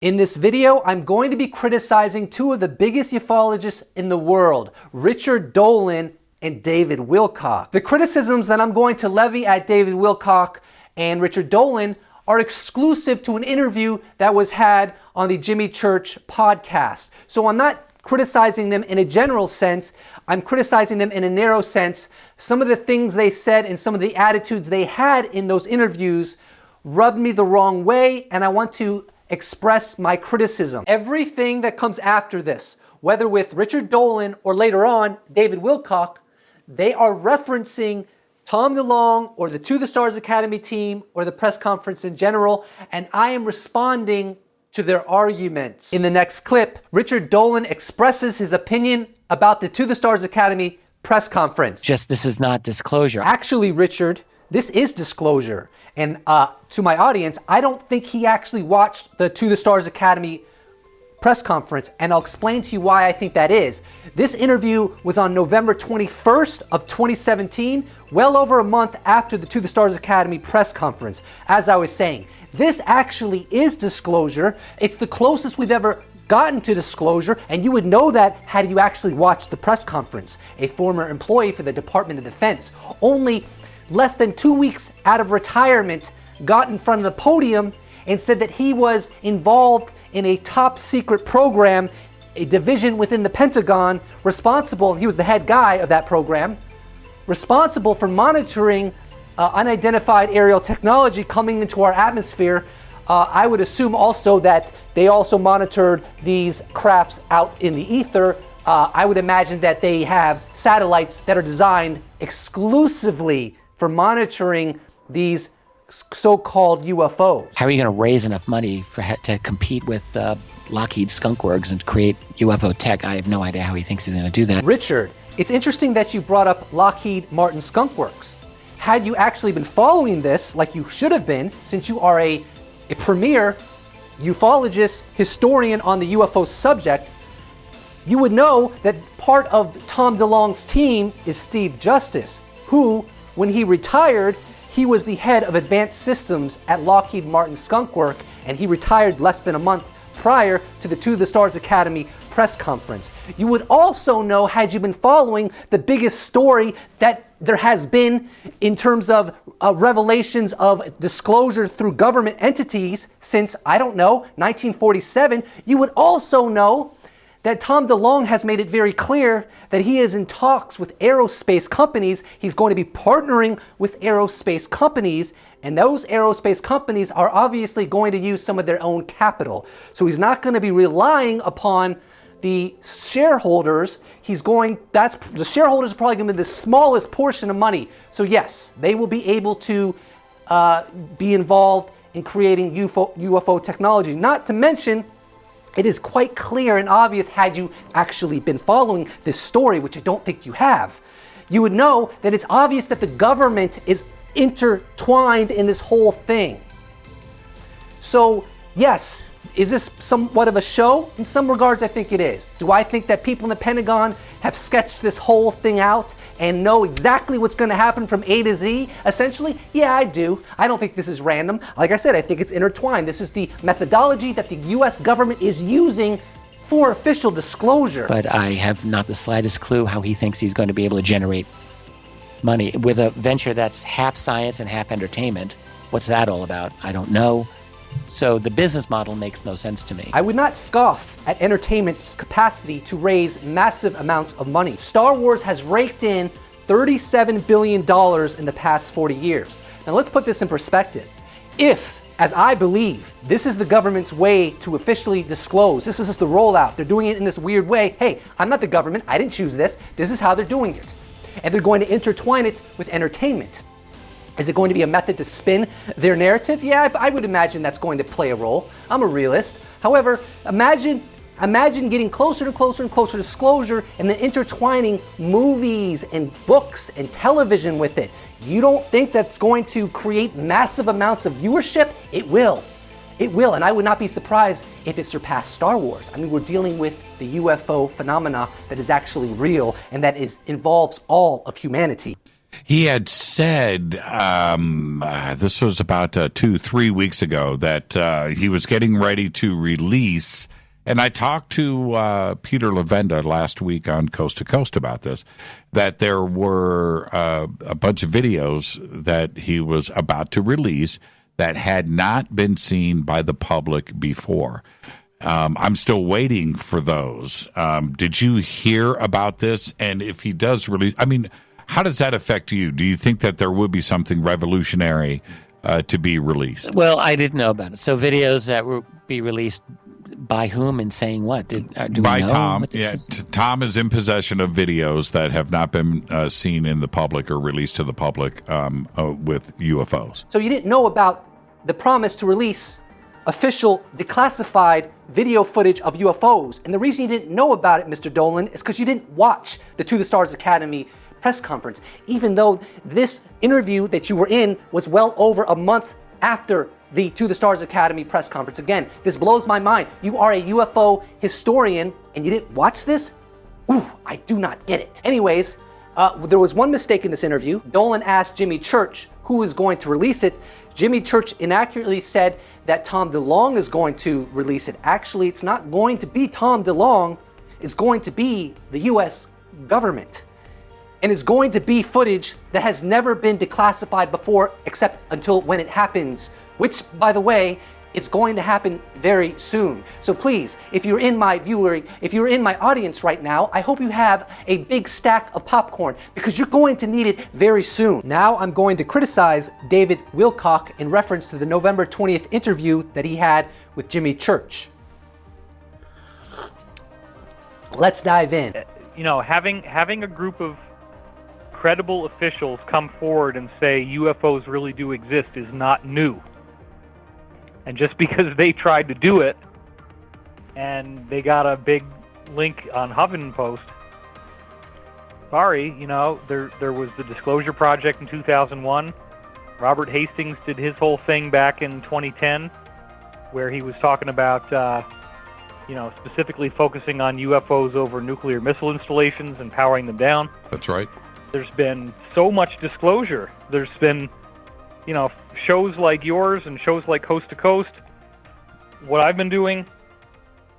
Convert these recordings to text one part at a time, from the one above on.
In this video, I'm going to be criticizing two of the biggest ufologists in the world, Richard Dolan and David Wilcock. The criticisms that I'm going to levy at David Wilcock and Richard Dolan are exclusive to an interview that was had on the Jimmy Church podcast. So I'm not criticizing them in a general sense, I'm criticizing them in a narrow sense. Some of the things they said and some of the attitudes they had in those interviews rubbed me the wrong way, and I want to express my criticism. Everything that comes after this, whether with Richard Dolan or later on David Wilcock, they are referencing Tom DeLonge or the To the Stars Academy team or the press conference in general, and I am responding to their arguments. In the next clip, Richard Dolan expresses his opinion about the To the Stars Academy press conference. This is not disclosure. Actually, Richard, this is disclosure. And to my audience, I don't think he actually watched the To the Stars Academy press conference, and I'll explain to you why I think that is. This interview was on November 21st of 2017, well over a month after the To the Stars Academy press conference. As I was saying, this actually is disclosure. It's the closest we've ever gotten to disclosure, and you would know that had you actually watched the press conference. A former employee for the Department of Defense, only less than 2 weeks out of retirement, got in front of the podium and said that he was involved in a top secret program, a division within the Pentagon, responsible, he was the head guy of that program, responsible for monitoring unidentified aerial technology coming into our atmosphere. I would assume also that they also monitored these crafts out in the ether. I would imagine that they have satellites that are designed exclusively for monitoring these so-called UFOs. How are you going to raise enough money to compete with Lockheed Skunkworks and create UFO tech? I have no idea how he thinks he's going to do that. Richard, it's interesting that you brought up Lockheed Martin Skunkworks. Had you actually been following this, like you should have been, since you are a premier ufologist, historian on the UFO subject, you would know that part of Tom DeLonge's team is Steve Justice, who, when he retired, he was the head of advanced systems at Lockheed Martin Skunk Work, and he retired less than a month prior to the To the Stars Academy press conference. You would also know, had you been following, the biggest story that there has been in terms of revelations of disclosure through government entities since, 1947, you would also know that Tom DeLonge has made it very clear that he is in talks with aerospace companies. He's going to be partnering with aerospace companies, and those aerospace companies are obviously going to use some of their own capital. So he's not going to be relying upon the shareholders. The shareholders are probably going to be the smallest portion of money. So yes, they will be able to be involved in creating UFO technology. Not to mention, it is quite clear and obvious, had you actually been following this story, which I don't think you have, you would know that it's obvious that the government is intertwined in this whole thing. So yes, is this somewhat of a show? In some regards, I think it is. Do I think that people in the Pentagon have sketched this whole thing out and know exactly what's going to happen from A to Z? Essentially, yeah, I do. I don't think this is random. Like I said, I think it's intertwined. This is the methodology that the U.S. government is using for official disclosure. But I have not the slightest clue how he thinks he's going to be able to generate money with a venture that's half science and half entertainment. What's that all about? I don't know. So the business model makes no sense to me. I would not scoff at entertainment's capacity to raise massive amounts of money. Star Wars has raked in $37 billion in the past 40 years. Now let's put this in perspective. If, as I believe, this is the government's way to officially disclose, this is just the rollout, they're doing it in this weird way, hey, I'm not the government, I didn't choose this, this is how they're doing it. And they're going to intertwine it with entertainment. Is it going to be a method to spin their narrative? Yeah, I would imagine that's going to play a role. I'm a realist. However, imagine getting closer and closer and closer to disclosure and then intertwining movies and books and television with it. You don't think that's going to create massive amounts of viewership? It will. It will, and I would not be surprised if it surpassed Star Wars. I mean, we're dealing with the UFO phenomena that is actually real and that involves all of humanity. He had said, this was about 2-3 weeks ago, that he was getting ready to release, and I talked to Peter Levenda last week on Coast to Coast about this, that there were a bunch of videos that he was about to release that had not been seen by the public before. I'm still waiting for those. Did you hear about this? And if he does release, I mean, how does that affect you? Do you think that there would be something revolutionary to be released? Well, I didn't know about it. So videos that will be released by whom and saying what? Do by we know Tom. what this Yeah, is? Tom is in possession of videos that have not been seen in the public or released to the public with UFOs. So you didn't know about the promise to release official declassified video footage of UFOs. And the reason you didn't know about it, Mr. Dolan, is because you didn't watch the To the Stars Academy press conference, even though this interview that you were in was well over a month after the To the Stars Academy press conference. Again, this blows my mind. You are a UFO historian and you didn't watch this? Ooh, I do not get it. Anyways, there was one mistake in this interview. Dolan asked Jimmy Church who is going to release it. Jimmy Church inaccurately said that Tom DeLonge is going to release it. Actually, it's not going to be Tom DeLonge. It's going to be the U.S. government. And it's going to be footage that has never been declassified before, except until when it happens, which, by the way, it's going to happen very soon. So please, if you're in my audience right now, I hope you have a big stack of popcorn because you're going to need it very soon. Now I'm going to criticize David Wilcock in reference to the November 20th interview that he had with Jimmy Church. Let's dive in. You know, having a group of credible officials come forward and say UFOs really do exist is not new. And just because they tried to do it and they got a big link on Huffington Post, sorry, you know, there was the Disclosure Project in 2001. Robert Hastings did his whole thing back in 2010 where he was talking about, specifically focusing on UFOs over nuclear missile installations and powering them down. That's right. There's been so much disclosure. There's been, shows like yours and shows like Coast to Coast. What I've been doing,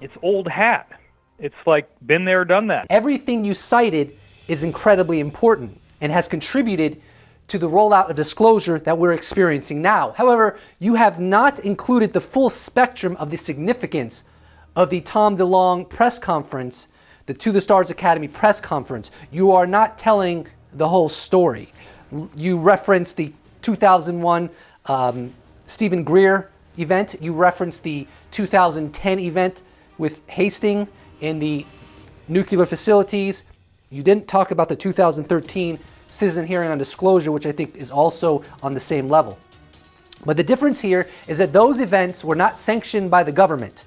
it's old hat. It's like been there, done that. Everything you cited is incredibly important and has contributed to the rollout of disclosure that we're experiencing now. However, you have not included the full spectrum of the significance of the Tom DeLonge press conference, the To the Stars Academy press conference. You are not telling the whole story. You referenced the 2001 Stephen Greer event. You referenced the 2010 event with Hastings in the nuclear facilities. You didn't talk about the 2013 citizen hearing on disclosure, which I think is also on the same level. But the difference here is that those events were not sanctioned by the government.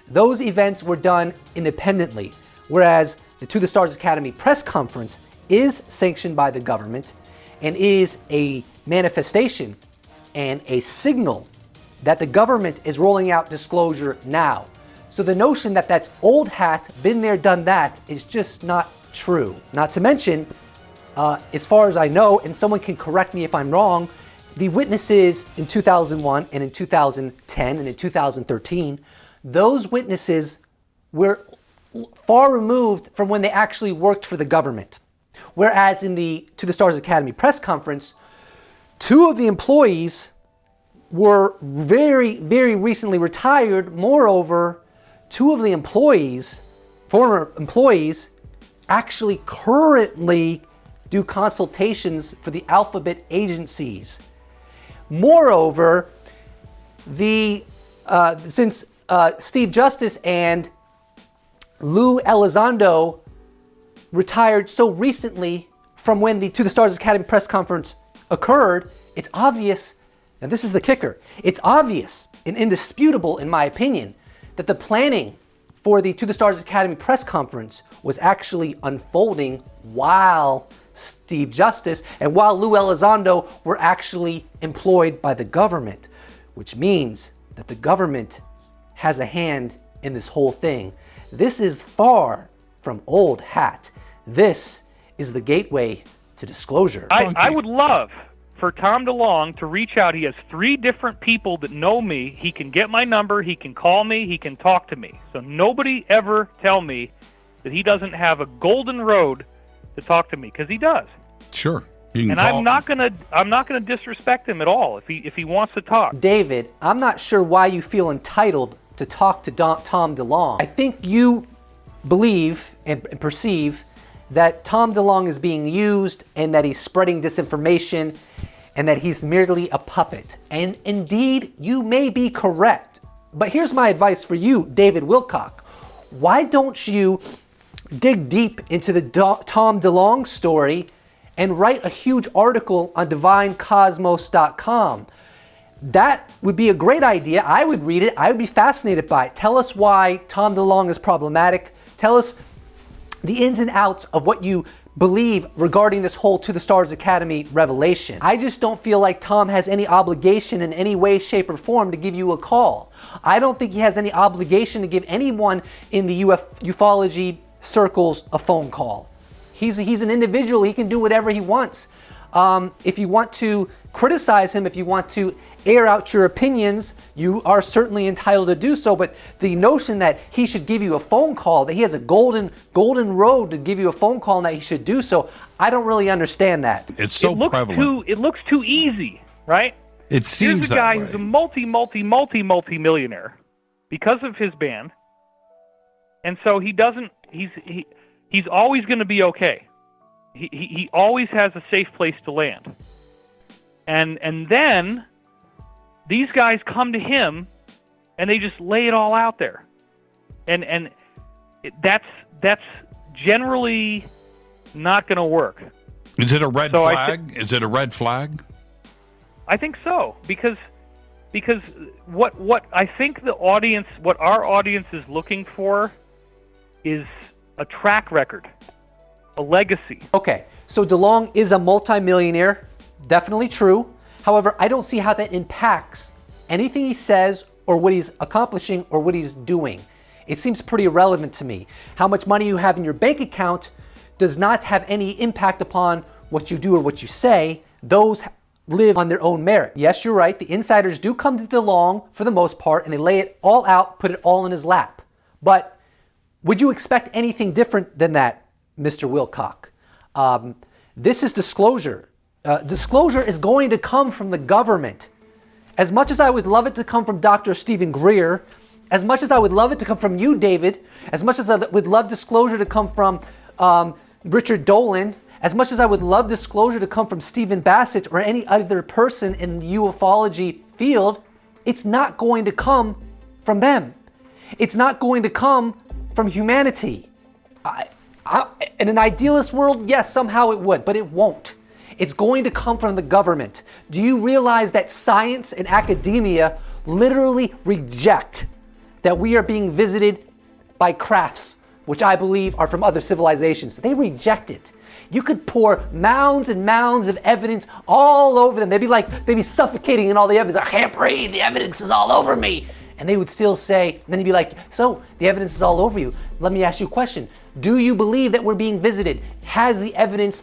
Those events were done independently, whereas the To the Stars Academy press conference is sanctioned by the government and is a manifestation and a signal that the government is rolling out disclosure now. So the notion that that's old hat, been there, done that, is just not true. Not to mention, as far as I know, and someone can correct me if I'm wrong, the witnesses in 2001 and in 2010 and in 2013, those witnesses were far removed from when they actually worked for the government. Whereas in the To the Stars Academy press conference, two of the employees were very, very recently retired. Moreover, two of the employees, former employees, actually currently do consultations for the alphabet agencies. Moreover, since Steve Justice and Lou Elizondo retired so recently from when the To the Stars Academy press conference occurred, it's obvious, and this is the kicker, it's obvious and indisputable in my opinion that the planning for the To the Stars Academy press conference was actually unfolding while Steve Justice and while Lou Elizondo were actually employed by the government, which means that the government has a hand in this whole thing. This is far from old hat. This is the gateway to disclosure. I would love for Tom DeLonge to reach out. He has 3 different people that know me. He can get my number. He can call me. He can talk to me. So nobody ever tell me that he doesn't have a golden road to talk to me, because he does. Sure. And I'm not gonna disrespect him at all if he wants to talk. David, I'm not sure why you feel entitled to talk to Tom DeLonge. I think you believe and perceive that Tom DeLonge is being used and that he's spreading disinformation and that he's merely a puppet. And indeed, you may be correct. But here's my advice for you, David Wilcock. Why don't you dig deep into the Tom DeLonge story and write a huge article on divinecosmos.com? That would be a great idea. I would read it. I would be fascinated by it. Tell us why Tom DeLonge is problematic. Tell us the ins and outs of what you believe regarding this whole To the Stars Academy revelation. I just don't feel like Tom has any obligation in any way, shape, or form to give you a call. I don't think he has any obligation to give anyone in the ufology circles a phone call. He's an individual. He can do whatever he wants. If you want to criticize him, if you want to air out your opinions, you are certainly entitled to do so. But the notion that he should give you a phone call, that he has a golden road to give you a phone call and that he should do so, I don't really understand that. It's so prevalent. It looks too easy, right? It seems Here's a guy who's a multi-millionaire because of his band. And so he's always going to be okay. He always has a safe place to land. And then these guys come to him and they just lay it all out there. And that's generally not going to work. Is it a red flag? Is it a red flag? I think so, because what I think what our audience is looking for is a track record, a legacy. Okay, so DeLonge is a multimillionaire, definitely true. However, I don't see how that impacts anything he says or what he's accomplishing or what he's doing. It seems pretty irrelevant to me. How much money you have in your bank account does not have any impact upon what you do or what you say. Those live on their own merit. Yes, you're right. The insiders do come to DeLonge for the most part, and they lay it all out, put it all in his lap. But would you expect anything different than that, Mr. Wilcock? This is disclosure. Disclosure is going to come from the government. As much as I would love it to come from Dr. Stephen Greer, as much as I would love it to come from you, David, as much as I would love disclosure to come from Richard Dolan, as much as I would love disclosure to come from Stephen Bassett or any other person in the ufology field, it's not going to come from them. It's not going to come from humanity. In an idealist world, yes, somehow it would, but it won't. It's going to come from the government. Do you realize that science and academia literally reject that we are being visited by crafts, which I believe are from other civilizations? They reject it. You could pour mounds and mounds of evidence all over them. They'd be suffocating in all the evidence. I can't breathe, the evidence is all over me. And they would still say, and then you'd be like, so the evidence is all over you. Let me ask you a question. Do you believe that we're being visited? Has the evidence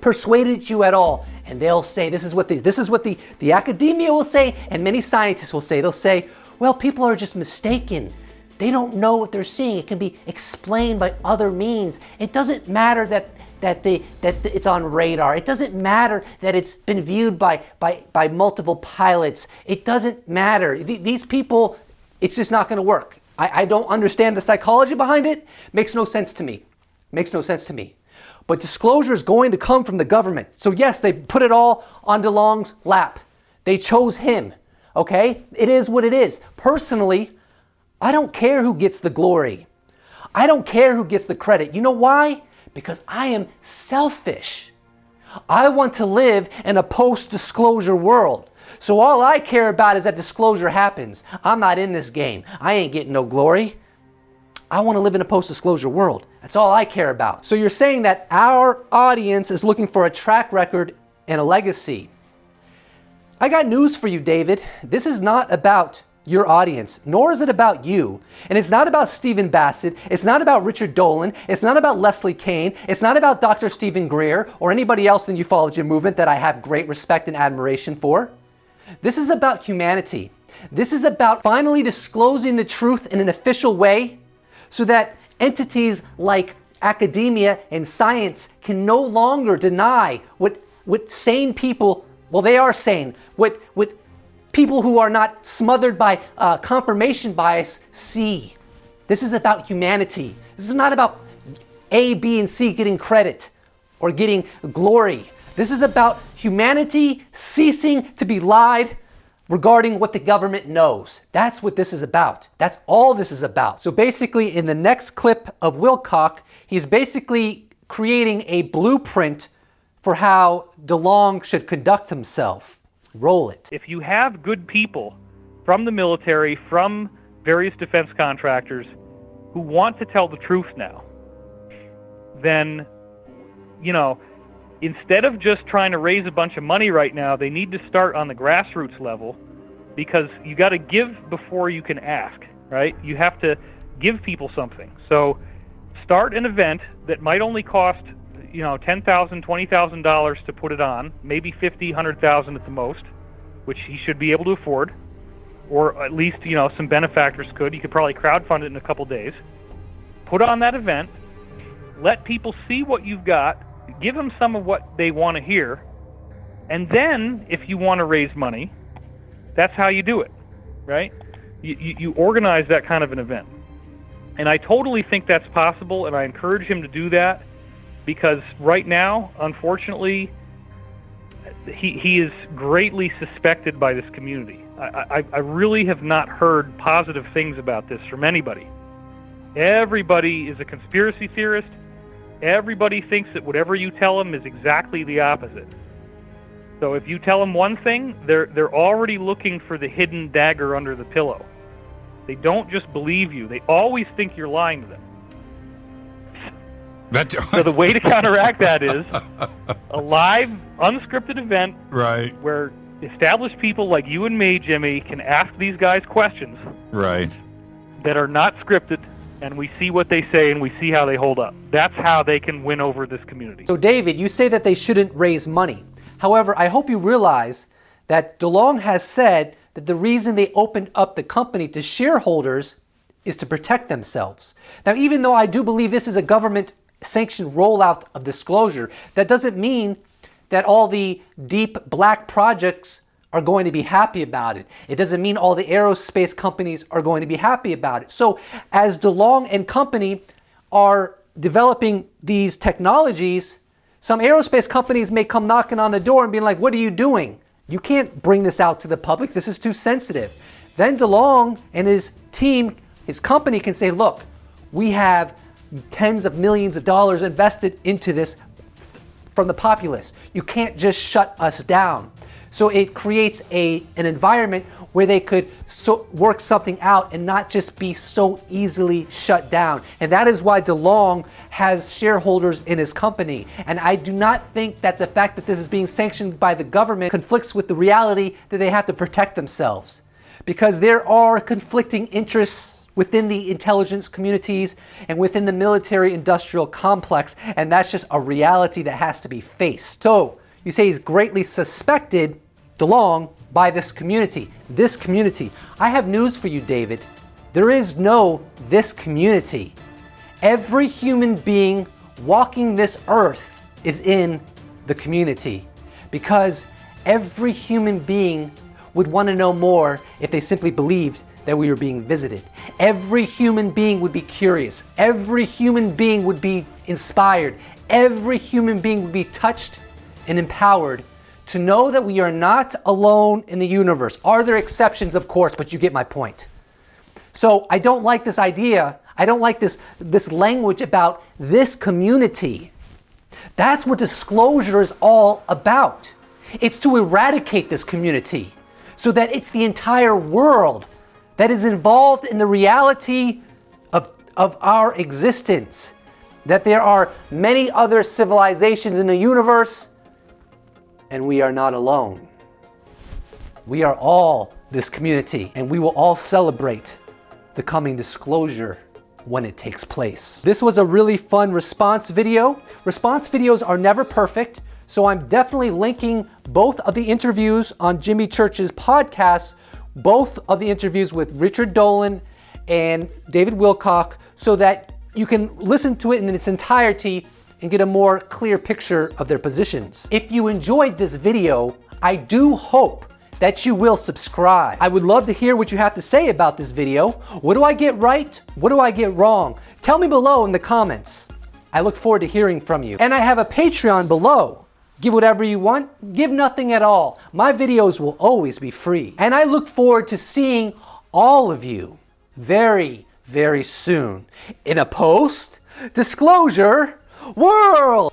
persuaded you at all? And they'll say, this is what the academia will say, and many scientists will say. They'll say, well, people are just mistaken. They don't know what they're seeing. It can be explained by other means. It doesn't matter that it's on radar. It doesn't matter that it's been viewed by multiple pilots. It doesn't matter. These people, it's just not going to work. I don't understand the psychology behind it. Makes no sense to me. Makes no sense to me. But disclosure is going to come from the government. So yes, they put it all on DeLonge's lap. They chose him. Okay? It is what it is. Personally, I don't care who gets the glory. I don't care who gets the credit. You know why? Because I am selfish. I want to live in a post-disclosure world. So all I care about is that disclosure happens. I'm not in this game. I ain't getting no glory. I want to live in a post-disclosure world. That's all I care about. So you're saying that our audience is looking for a track record and a legacy. I got news for you, David. This is not about your audience, nor is it about you. And it's not about Stephen Bassett, it's not about Richard Dolan, it's not about Leslie Kean, it's not about Dr. Stephen Greer or anybody else in the ufology movement that I have great respect and admiration for. This is about humanity. This is about finally disclosing the truth in an official way so that entities like academia and science can no longer deny what sane people, well, they are sane, what people who are not smothered by confirmation bias see. This is about humanity. This is not about A, B, and C getting credit or getting glory. This is about humanity ceasing to be lied regarding what the government knows. That's what this is about. That's all this is about. So basically, in the next clip of Wilcock, he's basically creating a blueprint for how DeLonge should conduct himself. Roll it. If you have good people from the military, from various defense contractors who want to tell the truth now, then, you know, instead of just trying to raise a bunch of money right now, they need to start on the grassroots level, because you got to give before you can ask, right? You have to give people something. So start an event that might only cost, you know, $10,000, $20,000 to put it on, maybe $50,000, $100,000 at the most, which he should be able to afford, or at least, you know, some benefactors could. You could probably crowdfund it in a couple days. Put on that event, let people see what you've got, give them some of what they want to hear, and then if you want to raise money, that's how you do it, right? You organize that kind of an event. And I totally think that's possible, and I encourage him to do that, because right now, unfortunately, he is greatly suspected by this community. I really have not heard positive things about this from anybody. Everybody is a conspiracy theorist. Everybody thinks that whatever you tell them is exactly the opposite. So if you tell them one thing, they're already looking for the hidden dagger under the pillow. They don't just believe you. They always think you're lying to them. So the way to counteract that is a live, unscripted event, right, where established people like you and me, Jimmy, can ask these guys questions, right, that are not scripted, and we see what they say and we see how they hold up. That's how they can win over this community. So David, you say that they shouldn't raise money. However, I hope you realize that DeLonge has said that the reason they opened up the company to shareholders is to protect themselves. Now, even though I do believe this is a government-sanctioned rollout of disclosure, that doesn't mean that all the deep black projects are going to be happy about it. It doesn't mean all the aerospace companies are going to be happy about it. So as DeLonge and company are developing these technologies, some aerospace companies may come knocking on the door and being like, what are you doing? You can't bring this out to the public. This is too sensitive. Then DeLonge and his team, his company can say, look, we have tens of millions of dollars invested into this from the populace. You can't just shut us down. So it creates an environment where they could work something out and not just be so easily shut down. And that is why DeLonge has shareholders in his company. And I do not think that the fact that this is being sanctioned by the government conflicts with the reality that they have to protect themselves. Because there are conflicting interests within the intelligence communities and within the military-industrial complex, and that's just a reality that has to be faced. So, you say he's greatly suspected, DeLonge, by this community. This community. I have news for you, David. There is no this community. Every human being walking this earth is in the community, because every human being would want to know more if they simply believed that we were being visited. Every human being would be curious. Every human being would be inspired. Every human being would be touched and empowered to know that we are not alone in the universe. Are there exceptions? Of course, but you get my point. So I don't like this idea. I don't like this language about this community. That's what disclosure is all about. It's to eradicate this community so that it's the entire world that is involved in the reality of our existence. That there are many other civilizations in the universe, and we are not alone. We are all this community, and we will all celebrate the coming disclosure when it takes place. This was a really fun response video. Response videos are never perfect, so I'm definitely linking both of the interviews on Jimmy Church's podcast, both of the interviews with Richard Dolan and David Wilcock, so that you can listen to it in its entirety and get a more clear picture of their positions. If you enjoyed this video, I do hope that you will subscribe. I would love to hear what you have to say about this video. What do I get right? What do I get wrong? Tell me below in the comments. I look forward to hearing from you. And I have a Patreon below. Give whatever you want, give nothing at all. My videos will always be free. And I look forward to seeing all of you very, very soon in a post-disclosure world.